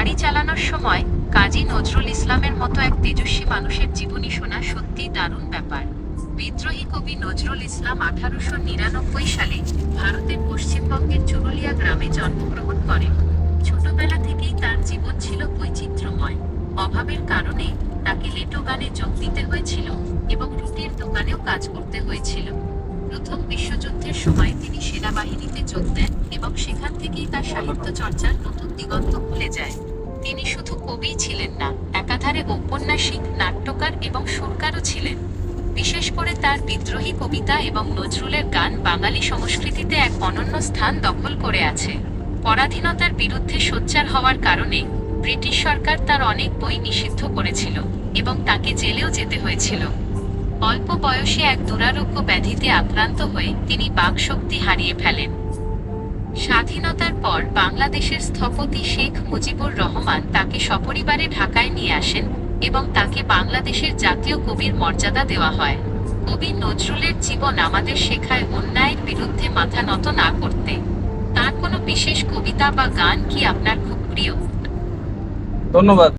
গাড়ি চালানোর সময় কাজী নজরুল ইসলামের মতো এক তেজস্বী মানুষের জীবনী শোনা সত্যিই দারুণ ব্যাপার। বিদ্রোহী কবি নজরুল ইসলাম 1899 সালে ভারতের পশ্চিমবঙ্গের চুরুলিয়া গ্রামে জন্মগ্রহণ করেন। ছোটবেলা থেকেই তার জীবন ছিল বৈচিত্র্যময়। অভাবের কারণে তাকে লেটো গানে যোগ দিতে হয়েছিল এবং রুটির দোকানেও কাজ করতে হয়েছিল। প্রথম বিশ্বযুদ্ধের সময় তিনি সেনাবাহিনীতে যোগ দেন এবং সেখান থেকেই তার সাহিত্য চর্চার নতুন দিগন্ত খুলে যায়। তিনি শুধু কবিই ছিলেন না, একাধারে ঔপন্যাসিক, নাট্যকার এবং সুরকারও ছিলেন। বিশেষ করে তার বিদ্রোহী কবিতা এবং নজরুলের গান বাঙালি সংস্কৃতিতে এক অনন্য স্থান দখল করে আছে। পরাধীনতার বিরুদ্ধে সোচ্চার হওয়ার কারণে ব্রিটিশ সরকার তার অনেক বই নিষিদ্ধ করেছিল এবং তাকে জেলেও যেতে হয়েছিল। অল্প বয়সে এক দুরারোগ্য ব্যাধিতে আক্রান্ত হয়ে তিনি বাকশক্তি হারিয়ে ফেলেন। স্বাধীনতার পর বাংলাদেশের স্থপতি শেখ মুজিবুর রহমান তাকে সপরিবারে ঢাকায় নিয়ে আসেন এবং তাকে বাংলাদেশের জাতীয় কবির মর্যাদা দেওয়া হয়। কবি নজরুলের জীবন আমাদের শেখায় অন্যায়ের বিরুদ্ধে মাথা নত না করতে। তার কোনো বিশেষ কবিতা বা গান কি আপনার খুব প্রিয়? ধন্যবাদ।